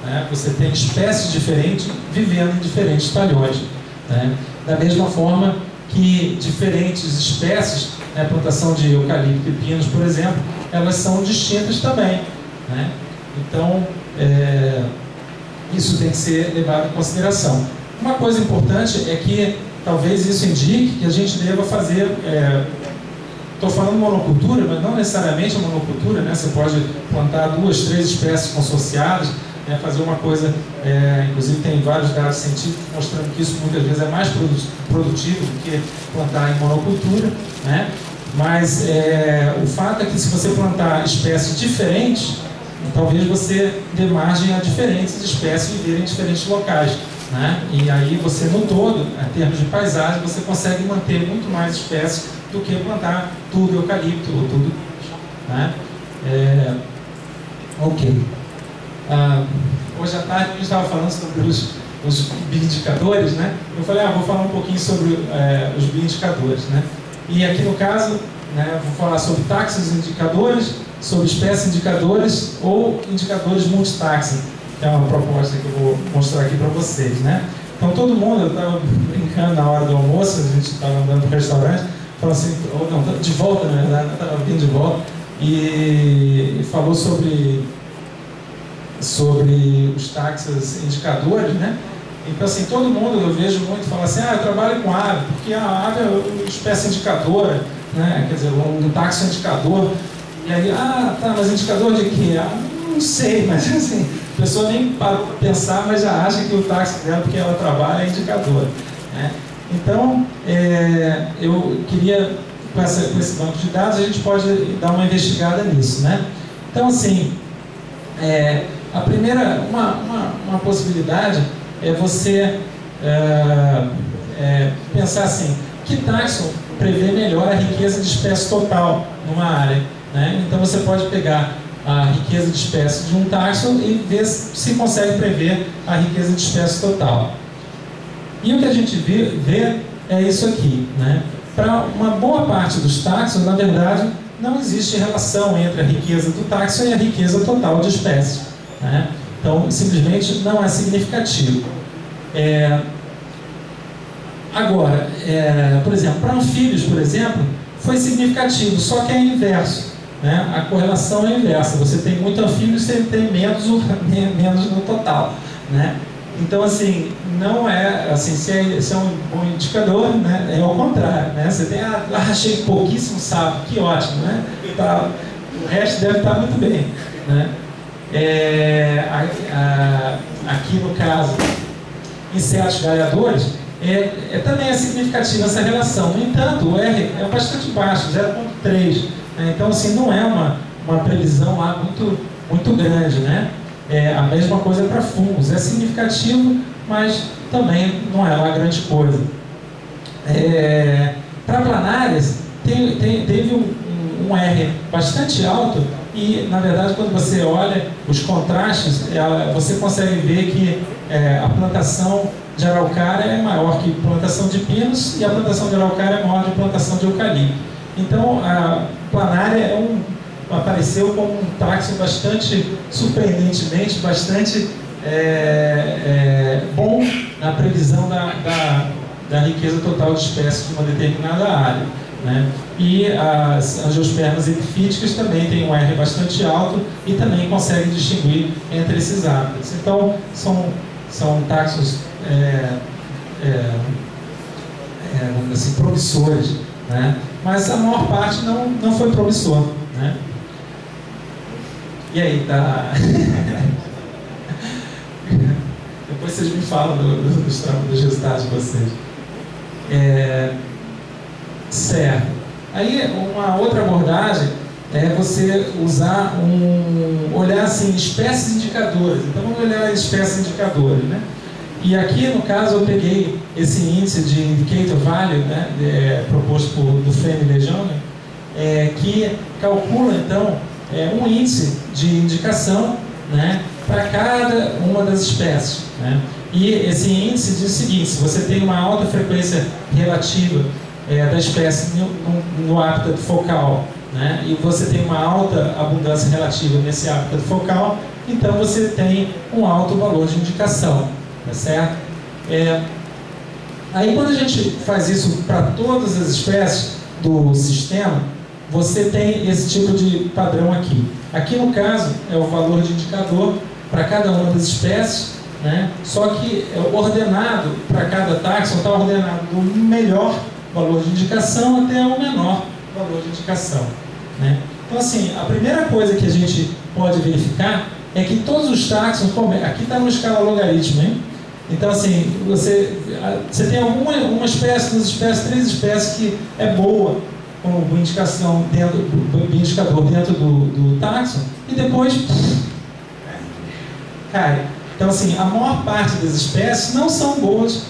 né? Você tem espécies diferentes vivendo em diferentes talhões, né? Da mesma forma que diferentes espécies, né, plantação de eucalipto e pinos, por exemplo, elas são distintas também, né? Então, isso tem que ser levado em consideração. Uma coisa importante é que talvez isso indique que a gente deva fazer, estou falando monocultura, mas não necessariamente a monocultura, né? Você pode plantar 2, 3 espécies consociadas, né? Fazer uma coisa, inclusive tem vários dados científicos mostrando que isso muitas vezes é mais produtivo do que plantar em monocultura, né? Mas o fato é que se você plantar espécies diferentes, talvez você dê margem a diferentes espécies viverem em diferentes locais, né? E aí você, no todo, em termos de paisagem, você consegue manter muito mais espécies do que plantar tudo eucalipto ou tudo, né? Ok. Hoje à tarde a gente estava falando sobre os bioindicadores, né? Eu falei, vou falar um pouquinho sobre os bioindicadores, né? E aqui no caso, né, vou falar sobre taxas indicadores, sobre espécies indicadores ou indicadores multitaxa, que é uma proposta que eu vou mostrar aqui para vocês, né? Então todo mundo, eu estava brincando na hora do almoço, a gente estava andando para o restaurante, falou assim, ou não, de volta na verdade, estava vindo de volta, e falou sobre os taxas indicadores, né? Então, assim, todo mundo, eu vejo muito, fala assim, eu trabalho com ave, porque a ave é uma espécie indicadora, né? Quer dizer, um taxa indicador. E aí, tá, mas indicador de quê? Não sei, mas assim, a pessoa nem para pensar, mas já acha que o taxa dela, porque ela trabalha, é indicador, né? Então, eu queria, com esse banco de dados, a gente pode dar uma investigada nisso, né? Então, assim, a primeira, uma possibilidade é você pensar assim, que taxon prevê melhor a riqueza de espécie total numa área, né? Então você pode pegar a riqueza de espécie de um taxon e ver se consegue prever a riqueza de espécie total. E o que a gente vê é isso aqui, né? Para uma boa parte dos taxons, na verdade, não existe relação entre a riqueza do taxon e a riqueza total de espécies, né? Então, simplesmente não é significativo. Agora, por exemplo, para anfíbios, por exemplo, foi significativo, só que é inverso, né? A correlação é inversa. Você tem muito anfíbio, você tem menos no total, né? Então, assim, não é assim, se é um bom indicador, né? É ao contrário, né? Você tem, achei pouquíssimo sapo, que ótimo, né? O resto deve estar muito bem, né? Aqui no caso, insetos galhadores, também é significativa essa relação. No entanto, o R é bastante baixo, 0,3, né? Então, assim, não é uma previsão lá muito grande, né? A mesma coisa para fungos, é significativo, mas também não é lá grande coisa. Para planárias, teve um R bastante alto e, na verdade, quando você olha os contrastes, você consegue ver que a plantação de araucária é maior que a plantação de pinos e a plantação de araucária é maior que a plantação de eucalipto. Então, a planária apareceu como um taxon bastante, surpreendentemente, bastante bom na previsão da riqueza total de espécies de uma determinada área, né? E as angiospermas epifíticas também têm um R bastante alto e também conseguem distinguir entre esses hábitats. Então, são taxons assim, promissores, né? Mas a maior parte não foi promissor, né? E aí, tá? Depois vocês me falam dos resultados de vocês. Certo. Aí, uma outra abordagem é você olhar assim, espécies indicadoras. Então, vamos olhar as espécies indicadoras, né? E aqui, no caso, eu peguei esse índice de Indicator Value, né, proposto do Femme Lejeune, que calcula, então, um índice de indicação, né, para cada uma das espécies, né? E esse índice diz o seguinte: se você tem uma alta frequência relativa da espécie no hábitat focal, né, e você tem uma alta abundância relativa nesse hábitat focal, então você tem um alto valor de indicação, tá certo? Aí quando a gente faz isso para todas as espécies do sistema, você tem esse tipo de padrão aqui. Aqui no caso é o valor de indicador para cada uma das espécies, né? Só que ordenado para cada táxon, está ordenado do melhor valor de indicação até o menor valor de indicação, né? Então assim, a primeira coisa que a gente pode verificar é que todos os táxons, aqui está numa escala logaritmo, hein? Então assim, você tem alguma espécie, duas espécies, três espécies que é boa como indicador dentro do táxon e depois cai. Então assim, a maior parte das espécies não são boas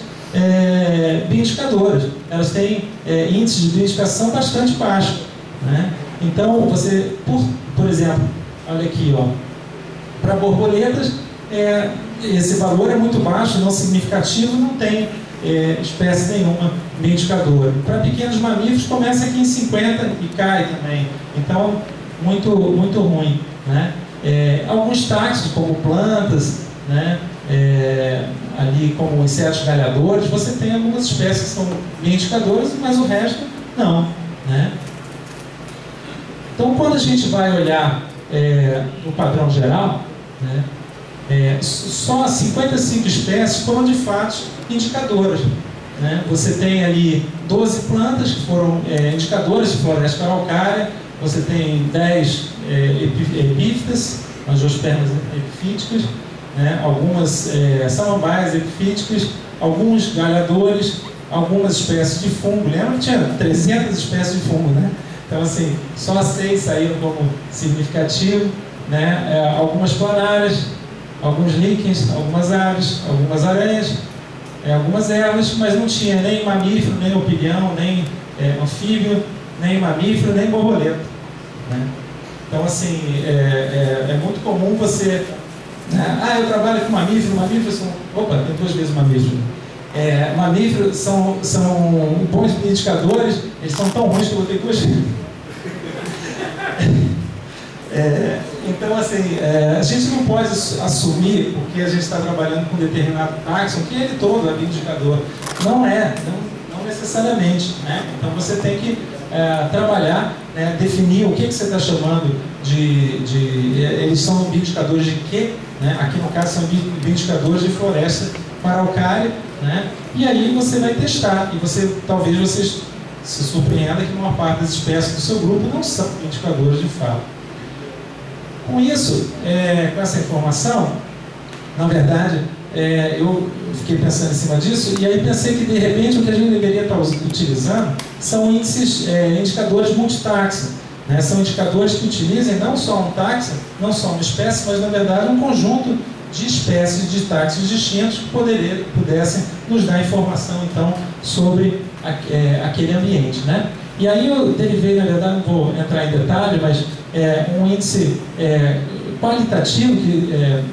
bioindicadoras. Elas têm índices de bioindicação bastante baixos, né? Então você, por exemplo, olha aqui, ó, para borboletas esse valor é muito baixo, não significativo, não tem espécie nenhuma bioindicadora. Para pequenos mamíferos começa aqui em 50 e cai também. Então, muito ruim, né? Alguns táxons, como plantas, né? Ali como insetos galhadores, você tem algumas espécies que são bioindicadoras, mas o resto não, né? Então, quando a gente vai olhar no padrão geral, né? Só 55 espécies foram de fato indicadoras, né? Você tem ali 12 plantas que foram indicadoras de floresta araucária, você tem 10 epífitas, angiospermas epifíticas, né? Algumas samambaias epifíticas, alguns galhadores, algumas espécies de fungo. Lembra que tinha 300 espécies de fungo, né? Então assim, só 6 saíram como significativo, né? Algumas planárias, alguns líquens, algumas aves, algumas aranhas, algumas ervas, mas não tinha nem mamífero, nem opilião, nem anfíbio, nem mamífero, nem borboleta, né? Então assim, é muito comum você, né? Eu trabalho com mamíferos são... Opa, tem 2 vezes mamífero. Mamíferos são bons indicadores, eles são tão ruins que eu vou ter 2 vezes. Então, assim, a gente não pode assumir, porque a gente está trabalhando com determinado táxon, que ele todo é bioindicador. Não necessariamente, né? Então, você tem que trabalhar, né, definir o que você está chamando eles são bioindicadores de quê? Né? Aqui, no caso, são bioindicadores de floresta araucária, né? E aí você vai testar, e talvez você se surpreenda que a maior parte das espécies do seu grupo não são bioindicadores de fato. Com isso, com essa informação, na verdade, eu fiquei pensando em cima disso, e aí pensei que, de repente, o que a gente deveria estar utilizando são indicadores multitaxa, né? São indicadores que utilizem não só um taxa, não só uma espécie, mas, na verdade, um conjunto de espécies de táxons distintos que pudessem nos dar informação, então, sobre aquele ambiente, né? E aí eu derivei, na verdade, não vou entrar em detalhe, mas um índice qualitativo,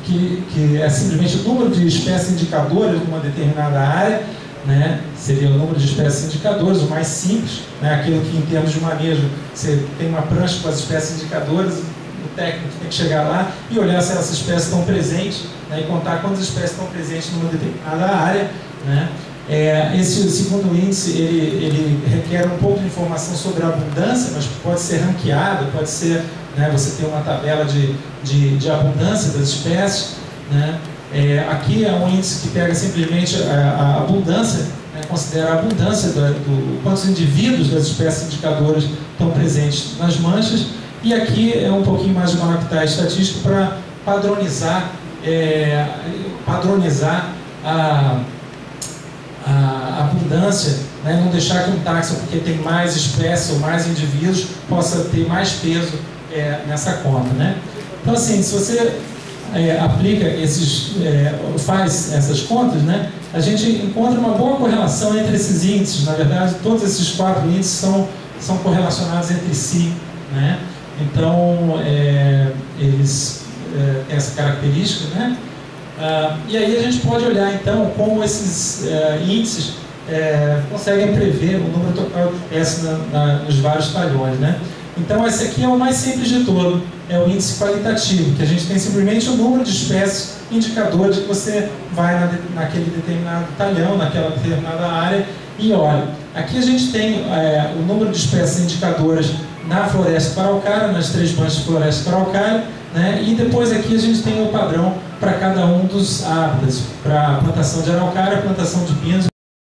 que é simplesmente o número de espécies indicadoras de uma determinada área, né? Seria o número de espécies indicadoras, o mais simples, né? Aquilo que, em termos de manejo, você tem uma prancha com as espécies indicadoras, o técnico tem que chegar lá e olhar se essas espécies estão presentes, né? E contar quantas espécies estão presentes numa determinada área, né? Esse segundo índice, ele requer um pouco de informação sobre a abundância, mas pode ser ranqueado, pode ser, né, você tem uma tabela de abundância das espécies, né? Aqui é um índice que pega simplesmente a abundância, né, considera a abundância quantos indivíduos das espécies indicadoras estão presentes nas manchas, e aqui é um pouquinho mais de maracutá estatístico para padronizar a abundância, né, não deixar que um táxon, porque tem mais espécies ou mais indivíduos, possa ter mais peso nessa conta, né? Então, assim, se você aplica faz essas contas, né, a gente encontra uma boa correlação entre esses índices. Na verdade, todos esses 4 índices são correlacionados entre si, né? Então, eles têm essa característica, né? E aí a gente pode olhar, então, como esses índices conseguem prever o número total de espécies nos vários talhões, né? Então esse aqui é o mais simples de todo, é o índice qualitativo, que a gente tem simplesmente o número de espécies, indicador de que você vai naquele determinado talhão, naquela determinada área e olha. Aqui a gente tem o número de espécies indicadoras na floresta paraucária, nas 3 bandas de floresta paraucária, né? E depois aqui a gente tem o padrão para cada um dos hábitats, para plantação de araucária, plantação de pinos.